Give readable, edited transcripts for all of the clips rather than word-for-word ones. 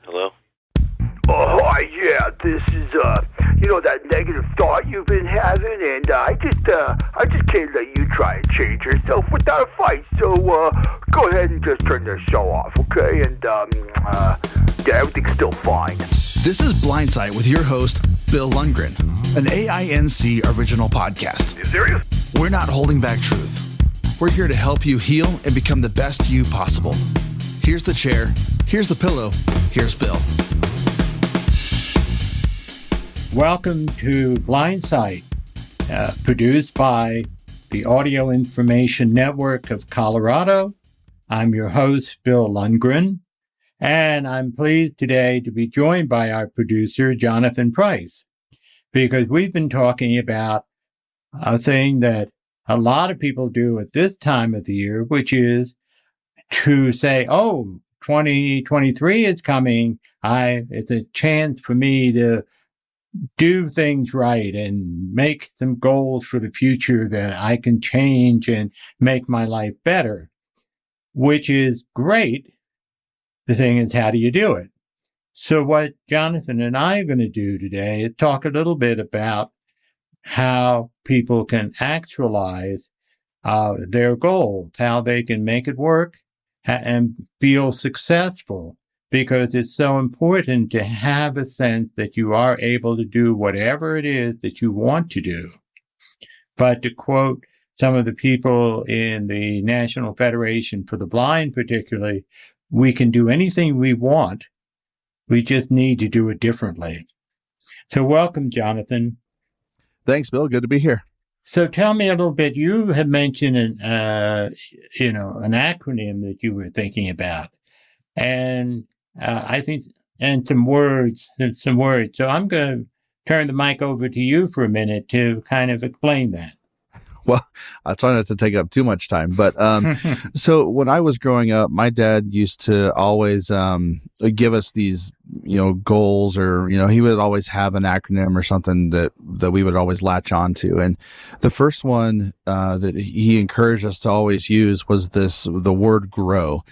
Hello? Oh, hi, yeah, this is, that negative thought you've been having, and I just can't let you try and change yourself without a fight, so, go ahead and just turn the show off, okay? And, yeah, everything's still fine. This is Blindsight with your host, Bill Lundgrin, an AINC original podcast. You serious? We're not holding back truth. We're here to help you heal and become the best you possible. Here's the chair, here's the pillow, here's Bill. Welcome to Blindsight, produced by the Audio Information Network of Colorado. I'm your host, Bill Lundgrin, and I'm pleased today to be joined by our producer, Jonathan Price, because we've been talking about a thing that a lot of people do at this time of the year, which is to say, oh, 2023 is coming. It's a chance for me to do things right and make some goals for the future that I can change and make my life better, which is great. The thing is, how do you do it? So what Jonathan and I are going to do today is talk a little bit about how people can actualize their goals, how they can make it work and feel successful. Because it's so important to have a sense that you are able to do whatever it is that you want to do. But to quote some of the people in the National Federation for the Blind particularly, we can do anything we want. We just need to do it differently. So welcome, Jonathan. Thanks, Bill. Good to be here. So tell me a little bit. You had mentioned an acronym that you were thinking about. And I think, and some words. So I'm going to turn the mic over to you for a minute to kind of explain that. Well, I'll try not to take up too much time, but so when I was growing up, my dad used to always give us these, goals, or he would always have an acronym or something that we would always latch on to. And the first one that he encouraged us to always use was the word grow.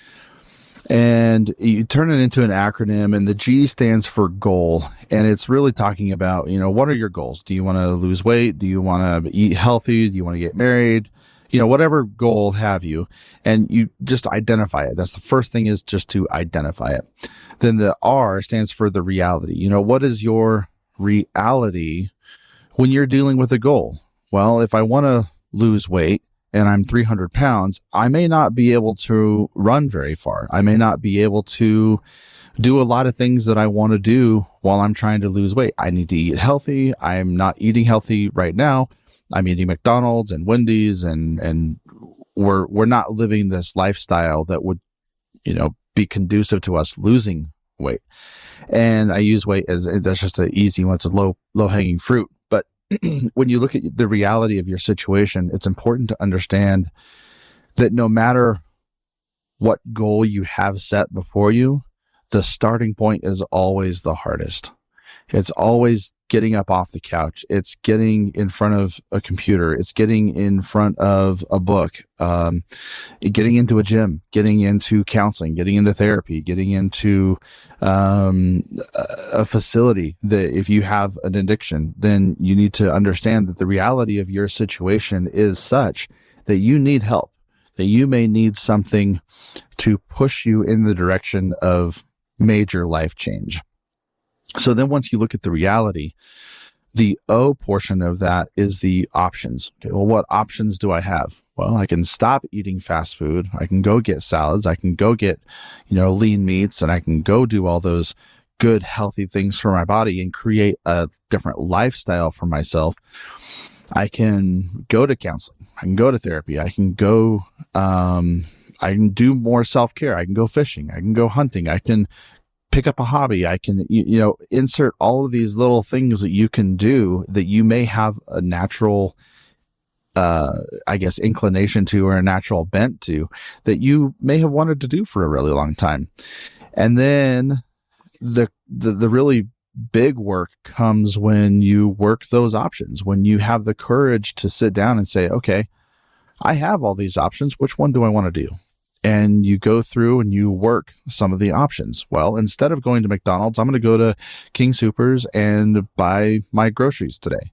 And you turn it into an acronym, and the G stands for goal. And it's really talking about, what are your goals? Do you want to lose weight? Do you want to eat healthy? Do you want to get married? Whatever goal have you, and you just identify it. That's the first thing, is just to identify it. Then the R stands for the reality. What is your reality when you're dealing with a goal? Well, if I want to lose weight, and I'm 300 pounds, I may not be able to run very far. I may not be able to do a lot of things that I want to do while I'm trying to lose weight. I need to eat healthy. I'm not eating healthy right now. I'm eating McDonald's and Wendy's, and we're not living this lifestyle that would, be conducive to us losing weight. And I use weight that's just an easy one. It's a low hanging fruit. But when you look at the reality of your situation, it's important to understand that no matter what goal you have set before you, the starting point is always the hardest. It's always getting up off the couch. It's getting in front of a computer. It's getting in front of a book, getting into a gym, getting into counseling, getting into therapy, getting into a facility. That if you have an addiction, then you need to understand that the reality of your situation is such that you need help, that you may need something to push you in the direction of major life change. So then once you look at the reality, the O portion of that is the options. Okay, well, what options do I have? Well, I can stop eating fast food. I can go get salads. I can go get, lean meats, and I can go do all those good, healthy things for my body and create a different lifestyle for myself. I can go to counseling. I can go to therapy. I can go, I can do more self-care. I can go fishing. I can go hunting. I can pick up a hobby. I can, insert all of these little things that you can do that you may have a natural, inclination to, or a natural bent to, that you may have wanted to do for a really long time. And then the really big work comes when you work those options, when you have the courage to sit down and say, okay, I have all these options. Which one do I want to do? and you go through and you work some of the options. Well, instead of going to McDonald's, I'm going to go to King Soopers and buy my groceries today.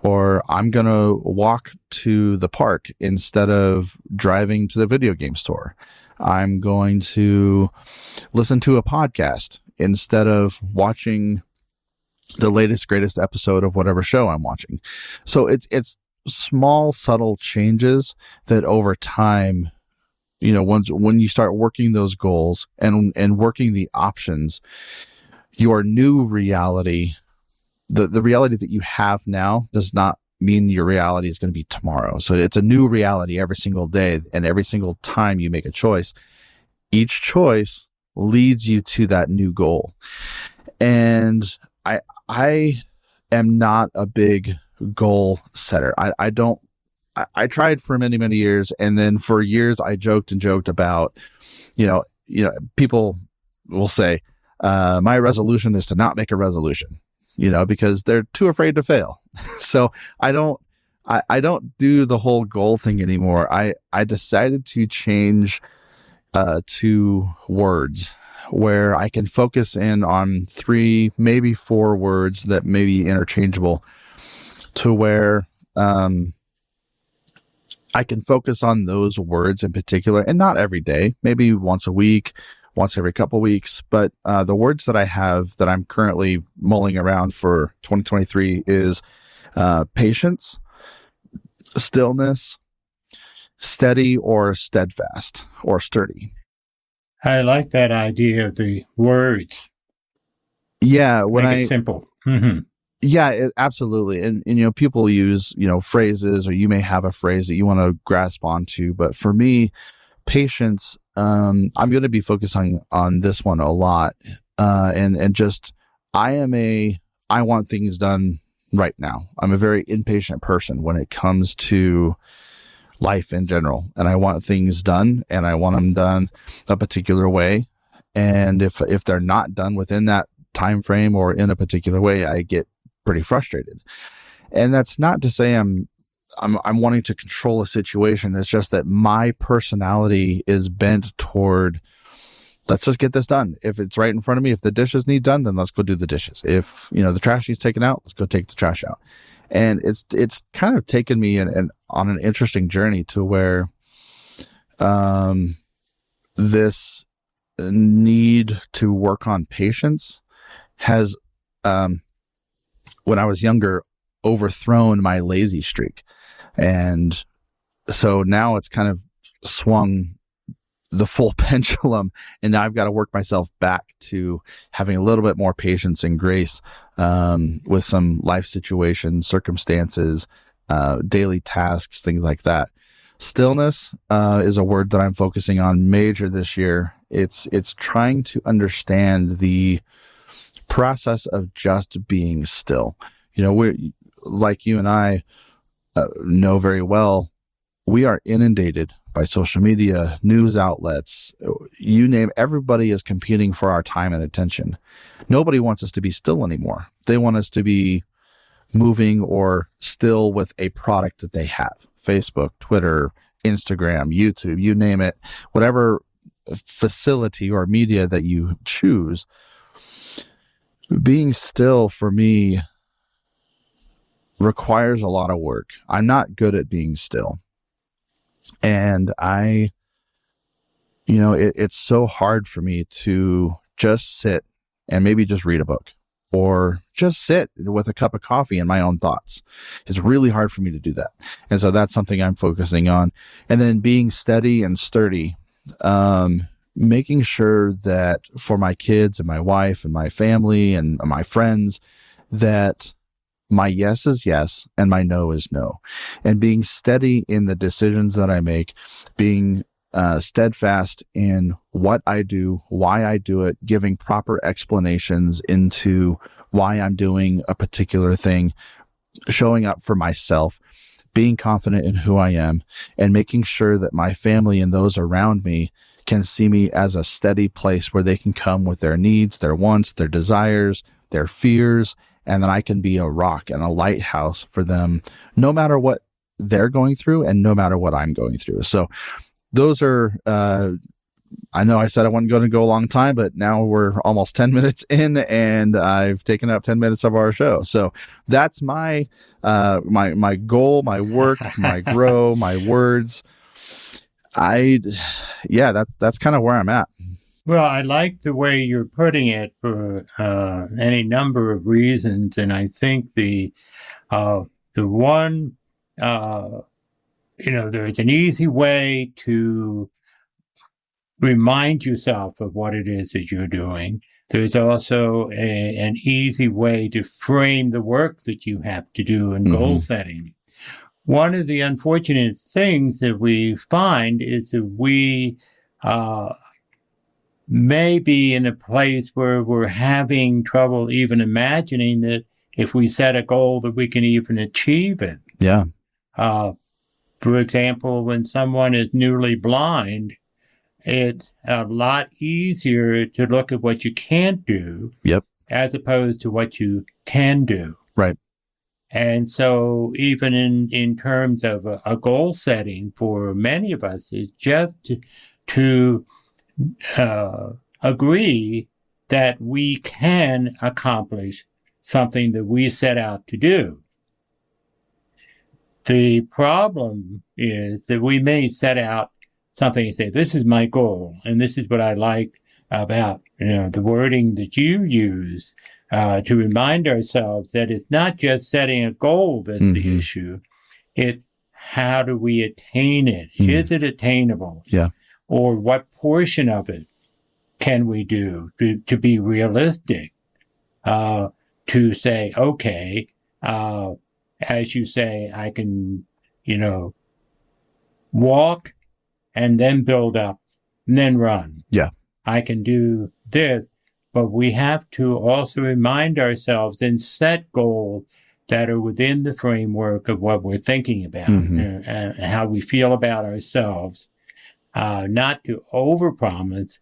Or I'm going to walk to the park instead of driving to the video game store. I'm going to listen to a podcast instead of watching the latest, greatest episode of whatever show I'm watching. So it's small, subtle changes that over time, when you start working those goals and working the options, your new reality, the reality that you have now does not mean your reality is going to be tomorrow. So it's a new reality every single day. And every single time you make a choice, each choice leads you to that new goal. And I am not a big goal setter. I tried for many, many years. And then for years I joked about, people will say, my resolution is to not make a resolution, because they're too afraid to fail. So I don't do the whole goal thing anymore. I decided to change to words where I can focus in on 3, maybe 4 words that may be interchangeable, to where I can focus on those words in particular, and not every day, maybe once a week, once every couple weeks. But the words that I have that I'm currently mulling around for 2023 is patience, stillness, steady, or steadfast, or sturdy. I like that idea of the words. Yeah, Make it simple. Mm-hmm. Yeah, absolutely. And people use, phrases, or you may have a phrase that you want to grasp onto. But for me, patience, I'm going to be focusing on this one a lot. And just, I want things done right now. I'm a very impatient person when it comes to life in general. And I want things done, and I want them done a particular way. And if they're not done within that time frame or in a particular way, I get pretty frustrated. And that's not to say I'm wanting to control a situation. It's just that my personality is bent toward, let's just get this done. If it's right in front of me, if the dishes need done, then let's go do the dishes. If, the trash needs taken out, let's go take the trash out. And it's kind of taken me on an interesting journey to where this need to work on patience has, when I was younger, overthrown my lazy streak. And so now it's kind of swung the full pendulum, and now I've got to work myself back to having a little bit more patience and grace with some life situations, circumstances, daily tasks, things like that. Stillness is a word that I'm focusing on major this year. It's trying to understand the process of just being still. We're like you and I know very well, we are inundated by social media, news outlets, you name, everybody is competing for our time and attention. Nobody wants us to be still anymore. They want us to be moving or still with a product that they have. Facebook, Twitter, Instagram, YouTube, you name it, whatever facility or media that you choose. Being still for me requires a lot of work. I'm not good at being still. And it's so hard for me to just sit and maybe just read a book or just sit with a cup of coffee and my own thoughts. It's really hard for me to do that. And so that's something I'm focusing on. And then being steady and sturdy, making sure that for my kids and my wife and my family and my friends, that my yes is yes and my no is no. And being steady in the decisions that I make, being steadfast in what I do, why I do it, giving proper explanations into why I'm doing a particular thing, showing up for myself, being confident in who I am, and making sure that my family and those around me can see me as a steady place where they can come with their needs, their wants, their desires, their fears, and then I can be a rock and a lighthouse for them, no matter what they're going through and no matter what I'm going through. So those are, I know I said I wasn't going to go a long time, but now we're almost 10 minutes in and I've taken up 10 minutes of our show. So that's my goal, my work, my grow, my words. That's kind of where I'm at. Well, I like the way you're putting it for any number of reasons. And I think the one, there's an easy way to remind yourself of what it is that you're doing. There's also an easy way to frame the work that you have to do in goal setting. One of the unfortunate things that we find is that we may be in a place where we're having trouble even imagining that if we set a goal that we can even achieve it. Yeah. For example, when someone is newly blind, it's a lot easier to look at what you can't do as opposed to what you can do. Right. And so even in terms of a goal setting for many of us is just to agree that we can accomplish something that we set out to do. The problem is that we may set out something and say, this is my goal, and this is what I like about the wording that you use to remind ourselves that it's not just setting a goal that's the issue. It's how do we attain it? Is it attainable? Yeah. Or what portion of it can we do to be realistic? To say, okay, as you say, I can, walk and then build up and then run. Yeah. I can do this, but we have to also remind ourselves and set goals that are within the framework of what we're thinking about and how we feel about ourselves. Not to overpromise,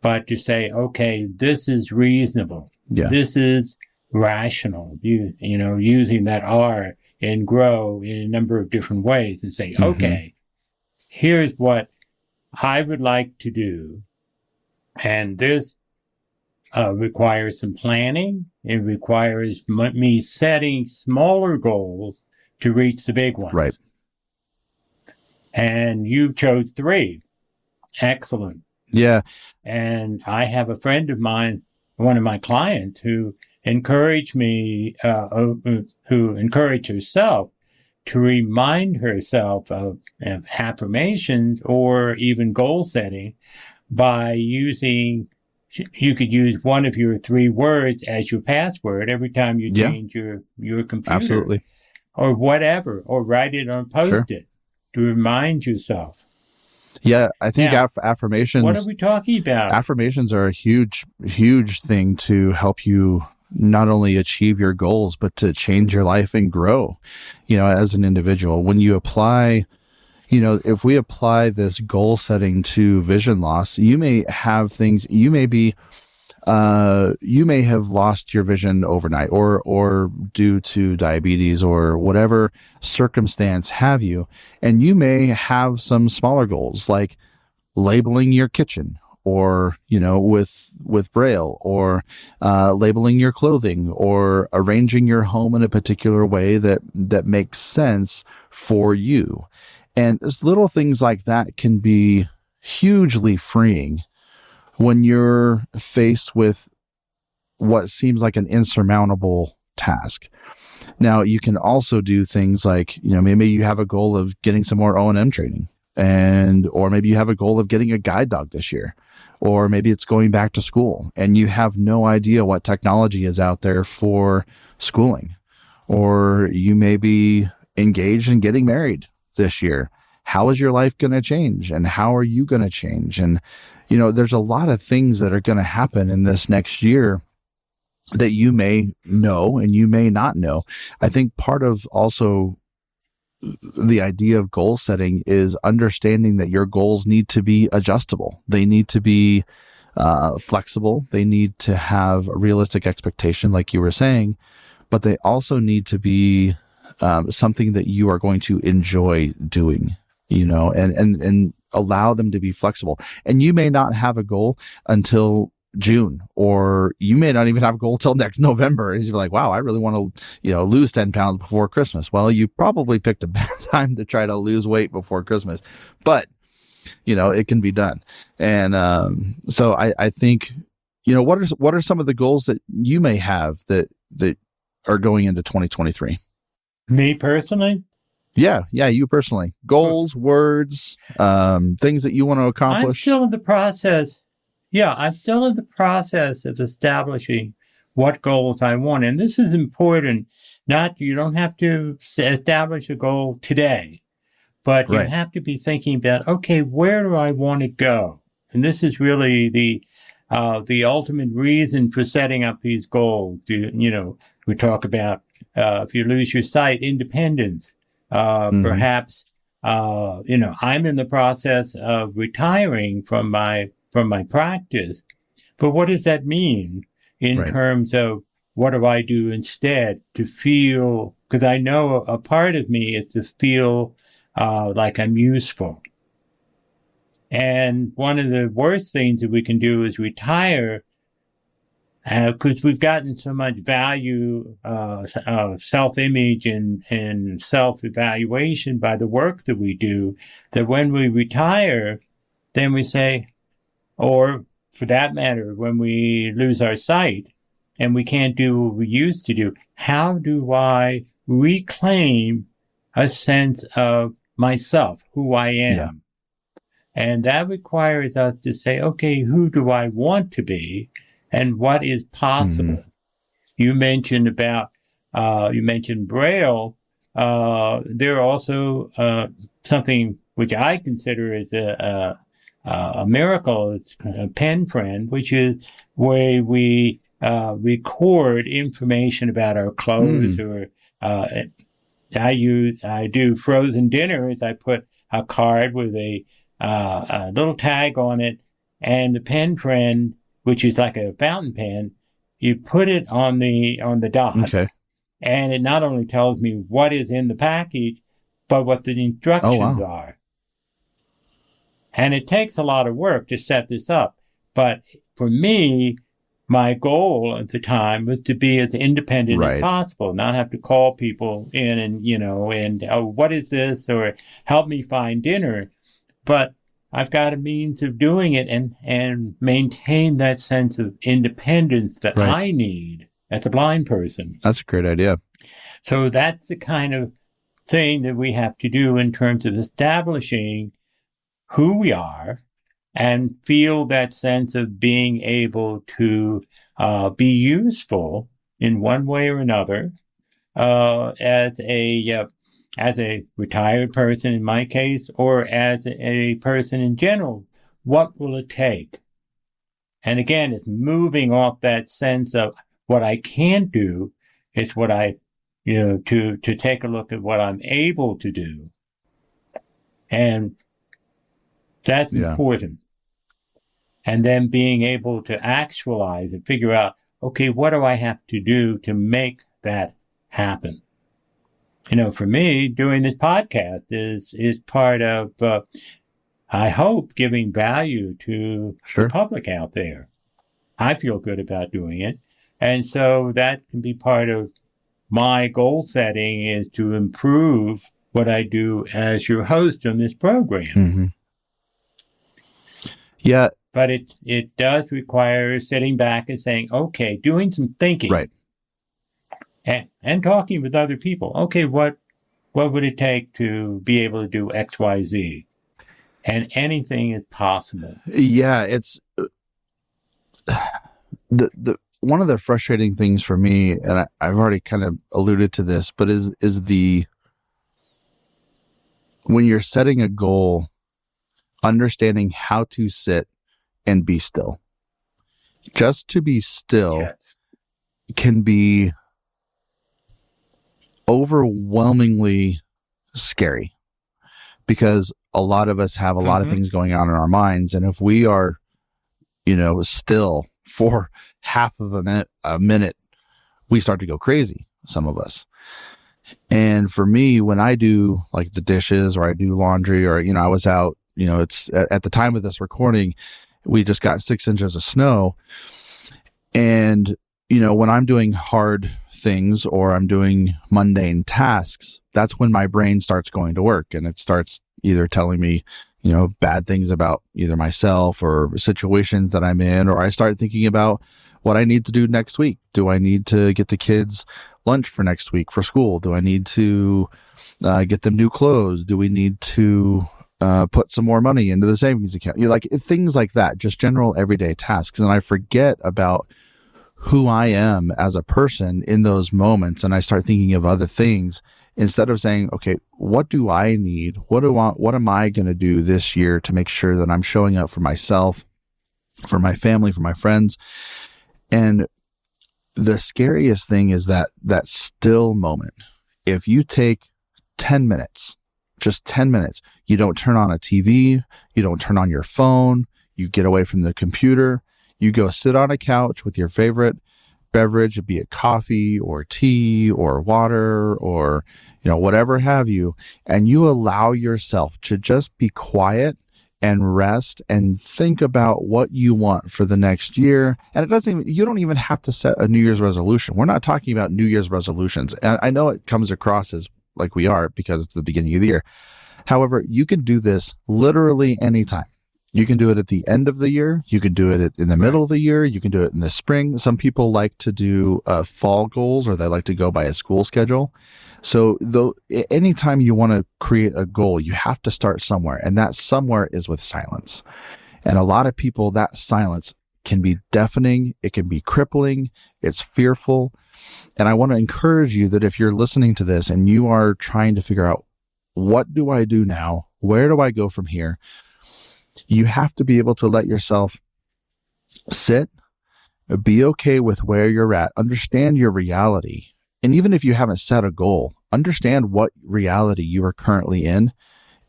but to say, okay, this is reasonable. Yeah. This is rational. Using that R and grow in a number of different ways and say, okay, here's what I would like to do. And this requires some planning. It requires me setting smaller goals to reach the big ones. Right. And you chose 3. Excellent. Yeah. And I have a friend of mine, one of my clients, who encouraged me, who encouraged herself to remind herself of affirmations or even goal setting by using, you could use one of your 3 words as your password every time you change your computer. Absolutely. Or whatever, or write it on Post-it to remind yourself. Yeah, I think Now, affirmations. What are we talking about? Affirmations are a huge, huge thing to help you not only achieve your goals, but to change your life and grow, as an individual. When you apply, if we apply this goal setting to vision loss, you may have things, you may have lost your vision overnight or due to diabetes or whatever circumstance have you. And you may have some smaller goals like labeling your kitchen or, with Braille or labeling your clothing or arranging your home in a particular way that makes sense for you. And little things like that can be hugely freeing when you're faced with what seems like an insurmountable task. Now, you can also do things like, maybe you have a goal of getting some more O&M training, or maybe you have a goal of getting a guide dog this year, or maybe it's going back to school and you have no idea what technology is out there for schooling, or you may be engaged in getting married this year. How is your life going to change, and how are you going to change? And, there's a lot of things that are going to happen in this next year that you may know and you may not know. I think part of also the idea of goal setting is understanding that your goals need to be adjustable. They need to be flexible. They need to have a realistic expectation, like you were saying, but they also need to be something that you are going to enjoy doing. and allow them to be flexible. And you may not have a goal until June, or you may not even have a goal till next November. You're like, wow, I really want to, lose 10 pounds before Christmas. Well, you probably picked a bad time to try to lose weight before Christmas, but it can be done. And, so I think, what are some of the goals that you may have that are going into 2023? Me personally? Yeah, you personally. Goals, words, things that you want to accomplish. I'm still in the process. Yeah, I'm still in the process of establishing what goals I want. And this is important. You don't have to establish a goal today, but you have to be thinking about, okay, where do I want to go? And this is really the ultimate reason for setting up these goals. We talk about, if you lose your sight, independence. Perhaps, I'm in the process of retiring from my practice, but what does that mean in terms of what do I do instead to feel, because I know a part of me is to feel, like I'm useful. And one of the worst things that we can do is retire, because we've gotten so much value, self-image and self-evaluation by the work that we do, that when we retire, then we say, or for that matter, when we lose our sight and we can't do what we used to do, how do I reclaim a sense of myself, who I am? Yeah. And that requires us to say, okay, who do I want to be? And what is possible? You mentioned Braille. There are also something which I consider as a miracle. It's a pen friend, which is where we record information about our clothes. Or I do frozen dinners. I put a card with a little tag on it, and the pen friend, which is like a fountain pen, you put it on the dot. Okay. And it not only tells me what is in the package, but what the instructions are. And it takes a lot of work to set this up. But for me, my goal at the time was to be as independent as possible, not have to call people in and what is this? Or help me find dinner. But I've got a means of doing it and maintain that sense of independence that I need as a blind person. That's a great idea. So that's the kind of thing that we have to do in terms of establishing who we are and feel that sense of being able to be useful in one way or another as a retired person in my case, or as a person in general. What will it take? And again, it's moving off that sense of what I can't do. It's what to take a look at what I'm able to do. And that's important. And then being able to actualize and figure out, okay, what do I have to do to make that happen? For me, doing this podcast is part of, I hope, giving value to the public out there. I feel good about doing it. And so that can be part of my goal setting, is to improve what I do as your host on this program. Yeah. But it does require sitting back and saying, okay, doing some thinking. And talking with other people. Okay, what would it take to be able to do X, Y, Z? And anything is possible. Yeah, it's the one of the frustrating things for me, and I've already kind of alluded to this, but is when you're setting a goal, understanding how to sit and be still. Just to be still can be overwhelmingly scary, because a lot of us have a lot of things going on in our minds. And if we are, still for half of a minute, we start to go crazy, some of us. And for me, when I do like the dishes or I do laundry or, I was out, it's at the time of this recording, we just got 6 inches of snow. And, when I'm doing hard things or I'm doing mundane tasks, that's when my brain starts going to work and it starts either telling me, bad things about either myself or situations that I'm in, or I start thinking about what I need to do next week. Do I need to get the kids lunch for next week for school? Do I need to get them new clothes? Do we need to put some more money into the savings account? Like things like that, just general everyday tasks. And I forget about who I am as a person in those moments. And I start thinking of other things instead of saying, okay, what do I need? What am I going to do this year to make sure that I'm showing up for myself, for my family, for my friends? And the scariest thing is that still moment. If you take 10 minutes, just 10 minutes, you don't turn on a TV, you don't turn on your phone, you get away from the computer, you go sit on a couch with your favorite beverage, be it coffee or tea or water or, whatever have you, and you allow yourself to just be quiet and rest and think about what you want for the next year. And you don't even have to set a New Year's resolution. We're not talking about New Year's resolutions. And I know it comes across as like we are because it's the beginning of the year. However, you can do this literally anytime. You can do it at the end of the year. You can do it in the middle of the year. You can do it in the spring. Some people like to do fall goals, or they like to go by a school schedule. So anytime you want to create a goal, you have to start somewhere. And that somewhere is with silence. And a lot of people, that silence can be deafening. It can be crippling. It's fearful. And I want to encourage you that if you're listening to this and you are trying to figure out, what do I do now? Where do I go from here? You have to be able to let yourself sit, be okay with where you're at, understand your reality. And even if you haven't set a goal, understand what reality you are currently in,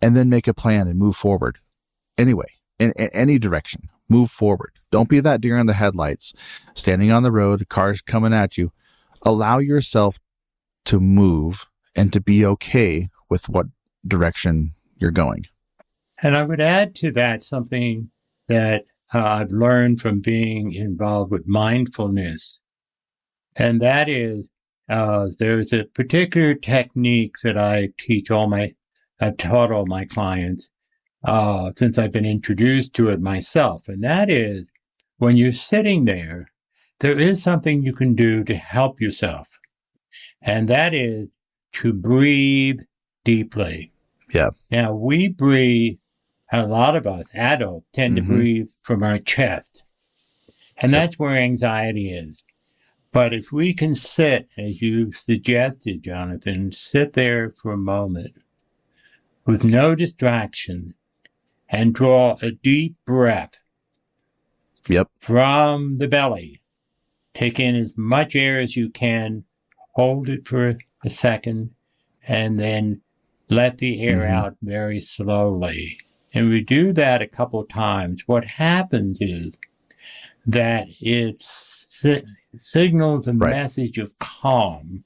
and then make a plan and move forward. Anyway, in any direction, move forward. Don't be that deer in the headlights, standing on the road, cars coming at you. Allow yourself to move and to be okay with what direction you're going. And I would add to that something that I've learned from being involved with mindfulness. And that is, there's a particular technique that I've taught all my clients since I've been introduced to it myself. And that is, when you're sitting there is something you can do to help yourself. And that is to breathe deeply. Yeah. Now, we breathe. A lot of us adults tend to breathe from our chest. And that's where anxiety is. But if we can sit, as you suggested, Jonathan, sit there for a moment with no distraction and draw a deep breath from the belly. Take in as much air as you can, hold it for a second, and then let the air out very slowly. And we do that a couple of times. What happens is that it signals a message of calm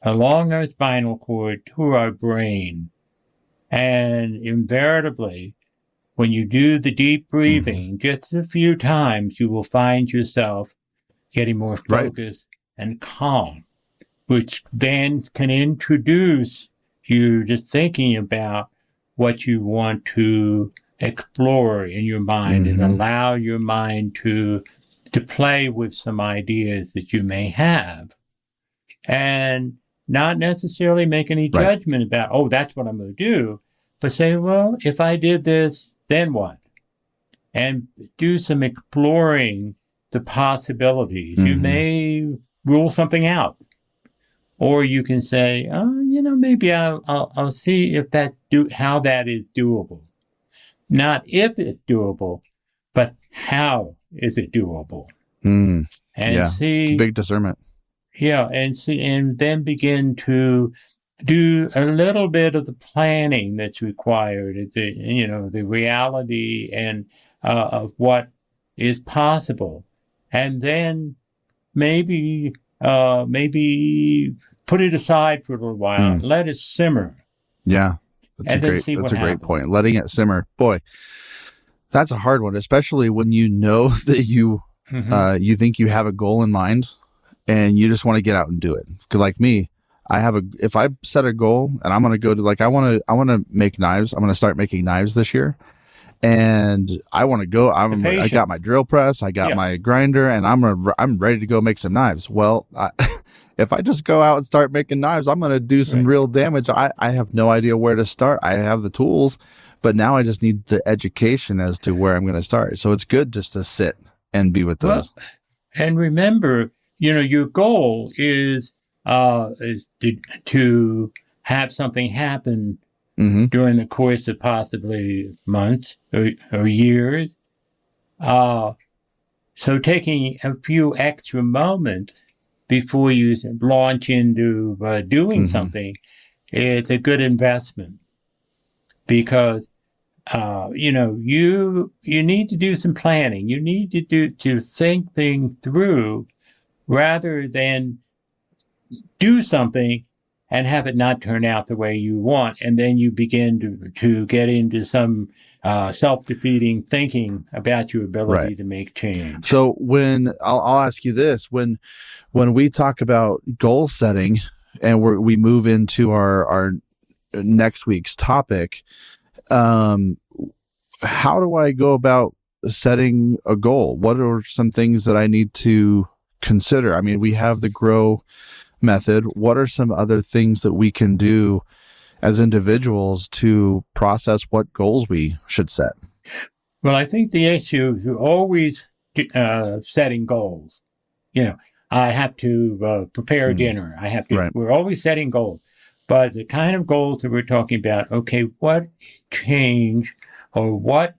along our spinal cord to our brain. And invariably, when you do the deep breathing, just a few times, you will find yourself getting more focused and calm, which then can introduce you to thinking about what you want to explore in your mind and allow your mind to play with some ideas that you may have, and not necessarily make any judgment about, oh, that's what I'm going to do, but say, well, if I did this, then what? And do some exploring the possibilities. You may rule something out. Or you can say, oh, maybe I'll see if how that is doable. Not if it's doable, but how is it doable? And see, it's a big discernment. Yeah, and then begin to do a little bit of the planning that's required. The reality and of what is possible, and then maybe put it aside for a little while, let it simmer. Yeah. That's a great point. Letting it simmer. Boy, that's a hard one, especially when you know that you think you have a goal in mind and you just want to get out and do it. 'Cause like me, if I set a goal and I'm going to go to I want to make knives. I'm going to start making knives this year. And I want to go. I got my drill press, I got my grinder, and I'm ready to go make some knives. Well, if I just go out and start making knives, I'm going to do some real damage. I have no idea where to start. I have the tools, but now I just need the education as to where I'm going to start. So it's good just to sit and be with those. Well, and remember, your goal is to have something happen during the course of possibly months or years. So taking a few extra moments before you launch into doing something is a good investment, because you need to do some planning. You need to think things through rather than do something and have it not turn out the way you want. And then you begin to get into some self-defeating thinking about your ability to make change. So when I'll ask you this, when we talk about goal setting and we move into our next week's topic, how do I go about setting a goal? What are some things that I need to consider? I mean, we have the GROW method. What are some other things that we can do as individuals to process what goals we should set? Well, I think the issue is always setting goals. I have to prepare dinner. I have to. We're always setting goals, but the kind of goals that we're talking about. Okay, what change or what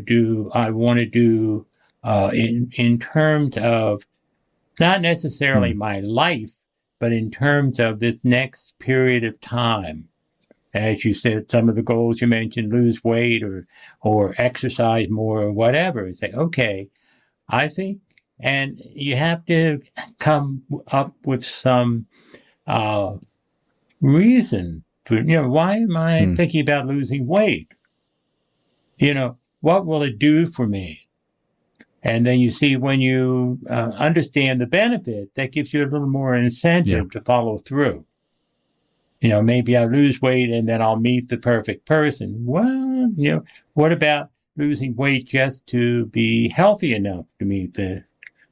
do I want to do in terms of not necessarily my life, but in terms of this next period of time? As you said, some of the goals you mentioned, lose weight or exercise more or whatever. And say, okay, I think, and you have to come up with some reason for, why am I thinking about losing weight? What will it do for me? And then you see, when you understand the benefit, that gives you a little more incentive to follow through. Maybe I lose weight and then I'll meet the perfect person. Well, what about losing weight just to be healthy enough to meet the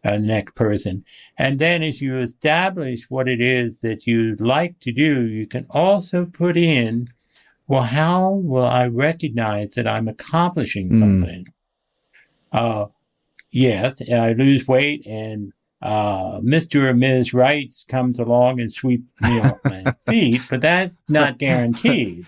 next person? And then as you establish what it is that you'd like to do, you can also put in, well, how will I recognize that I'm accomplishing something? Yes, I lose weight and Mr. or Ms. Right comes along and sweeps me off my feet, but that's not guaranteed.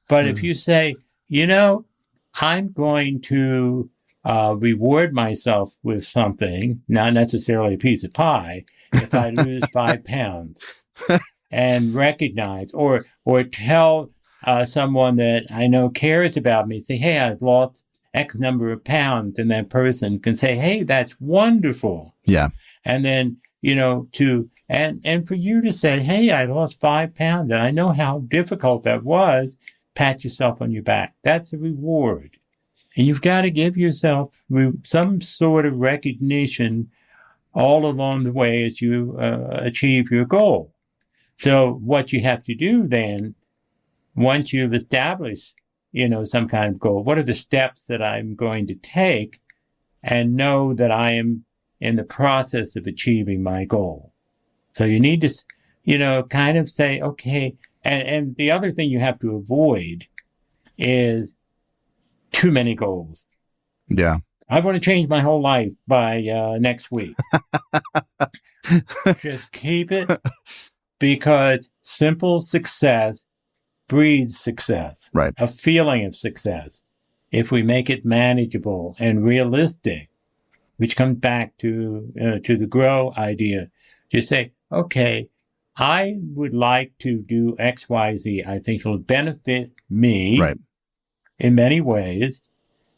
But if you say, I'm going to reward myself with something, not necessarily a piece of pie, if I lose 5 pounds, and recognize or tell someone that I know cares about me, say, hey, I've lost X number of pounds, and that person can say, hey, that's wonderful. Yeah. And then, and for you to say, hey, I lost 5 pounds, and I know how difficult that was, pat yourself on your back. That's a reward. And you've got to give yourself some sort of recognition all along the way as you achieve your goal. So what you have to do then, once you've established some kind of goal, what are the steps that I'm going to take, and know that I am in the process of achieving my goal? So you need to, kind of say, okay, and the other thing you have to avoid is too many goals. Yeah. I want to change my whole life by next week. Just keep it, because simple success breeds success, right? A feeling of success. If we make it manageable and realistic, which comes back to the GROW idea, to say, okay, I would like to do X, Y, Z. I think it'll benefit me in many ways.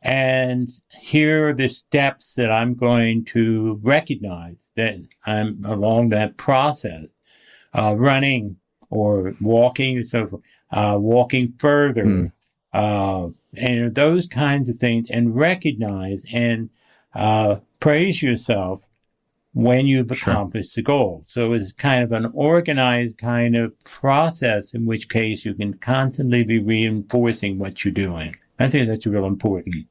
And here are the steps that I'm going to recognize that I'm along that process running or walking, walking further, and those kinds of things, and recognize and praise yourself when you've accomplished the goal. So it's kind of an organized kind of process, in which case you can constantly be reinforcing what you're doing. I think that's real important.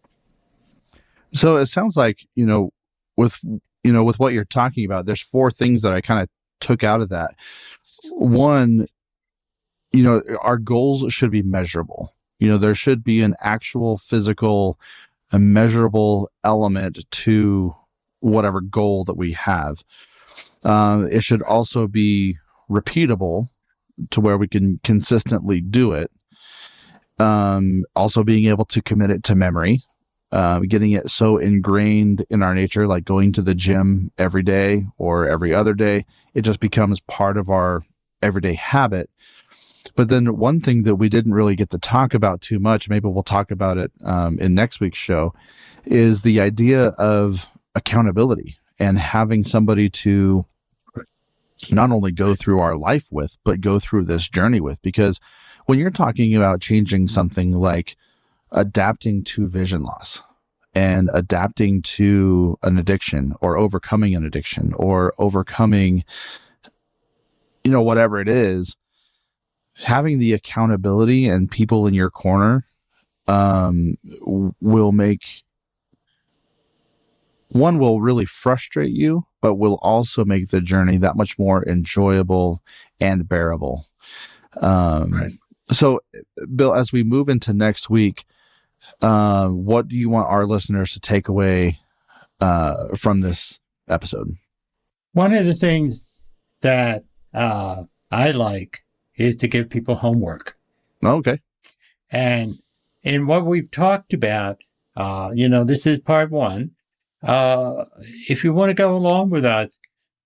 So it sounds like, with what you're talking about, there's 4 things that I kind of took out of that. One, our goals should be measurable. There should be an actual physical, a measurable element to whatever goal that we have. It should also be repeatable to where we can consistently do it. Also being able to commit it to memory, getting it so ingrained in our nature, like going to the gym every day or every other day, it just becomes part of our everyday habit. But then one thing that we didn't really get to talk about too much, maybe we'll talk about it in next week's show, is the idea of accountability and having somebody to not only go through our life with, but go through this journey with. Because when you're talking about changing something like adapting to vision loss and adapting to an addiction or overcoming an addiction or overcoming, whatever it is, having the accountability and people in your corner will really frustrate you, but will also make the journey that much more enjoyable and bearable. Right. So, Bill, as we move into next week, what do you want our listeners to take away from this episode? One of the things that I like is to give people homework. Okay. And in what we've talked about, this is part 1. If you want to go along with us,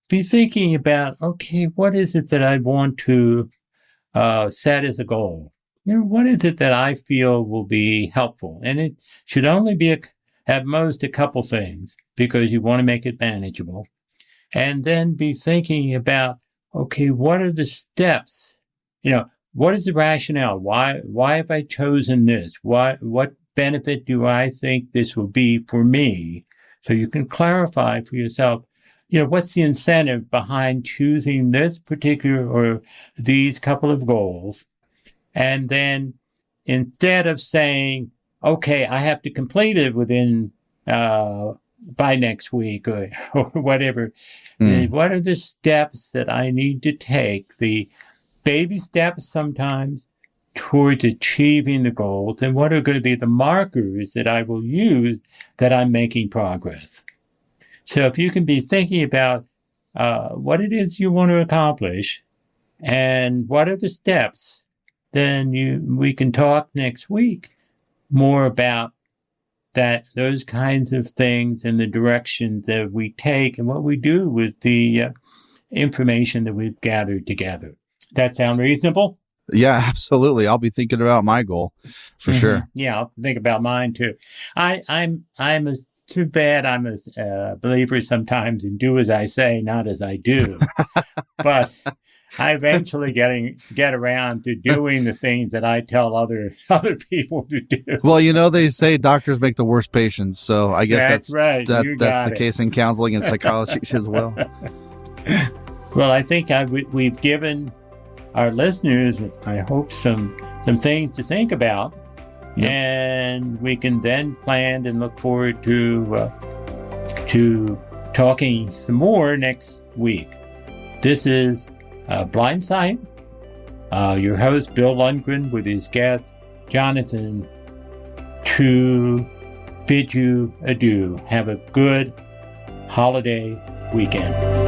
be thinking about, okay, what is it that I want to set as a goal? What is it that I feel will be helpful? And it should only be at most a couple things, because you want to make it manageable. And then be thinking about, okay, what are the steps? What is the rationale? Why have I chosen this? What benefit do I think this will be for me? So you can clarify for yourself, what's the incentive behind choosing this particular or these couple of goals? And then instead of saying, okay, I have to complete it within, by next week or whatever, what are the steps that I need to take? The baby steps sometimes towards achieving the goals, and what are going to be the markers that I will use that I'm making progress. So if you can be thinking about what it is you want to accomplish and what are the steps, then we can talk next week more about those kinds of things and the directions that we take and what we do with the information that we've gathered together. That sound reasonable? Yeah, absolutely. I'll be thinking about my goal for sure. Yeah, I'll think about mine too. Too bad I'm a believer sometimes in do as I say, not as I do. But I eventually get around to doing the things that I tell other people to do. Well, they say doctors make the worst patients, so I guess that's right. That's the case in counseling and psychology as well. Well, I think we've given our listeners, I hope, some things to think about. Yep. And we can then plan and look forward to talking some more next week. This is Blindsight. Your host, Bill Lundgren, with his guest, Jonathan, to bid you adieu. Have a good holiday weekend.